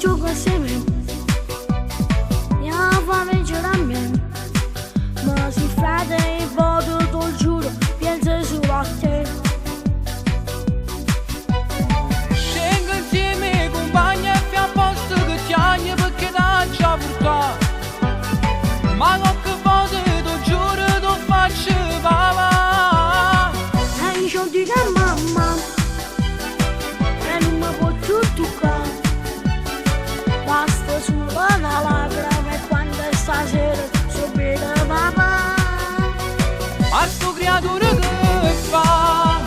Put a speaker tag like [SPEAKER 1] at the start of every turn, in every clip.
[SPEAKER 1] gioco assieme, mia fame ce la mia, ma si frate e voto, te lo giuro, penso solo a te.
[SPEAKER 2] Scengo insieme compagni e fai a posto che ti agni perché da già portato. Ma qualche volta ti giuro ti faccio papà.
[SPEAKER 1] E io dico a mamma, e non mi può più toccare. Basta solo una lacrima e quando stasera so bene papà.
[SPEAKER 2] A sto creatura che fa,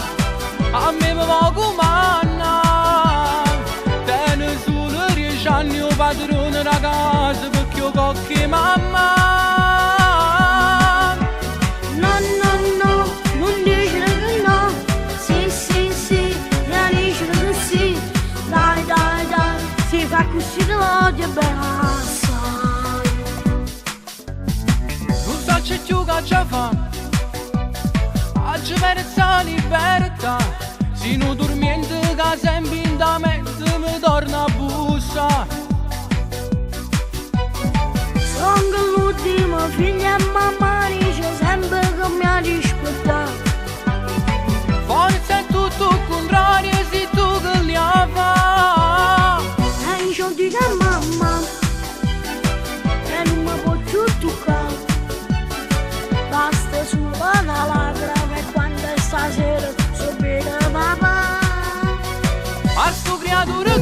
[SPEAKER 2] a me mi va comandare. Tiene solo 10 anni o padrone da casa perché io cocchi mamma.
[SPEAKER 1] No, no, no, non dicere che no. Sì, sì, sì, mi dice che sì. Dai, dai, dai, si fa così te l'odio bene assai.
[SPEAKER 2] Non so c'è più che già fa, oggi perezza libertà. Se non dormiente che sempre in da mente mi torna a bussa.
[SPEAKER 1] Sono l'ultimo figlio e mamma dice sempre che mi ha rispettato.
[SPEAKER 2] Forse è tutto il contrario, sei tu che li fa.
[SPEAKER 1] E io dico a mamma, e non mi può più toccare. Basta solo una lacrima e quando stasera so bene papà.
[SPEAKER 2] A sto creatura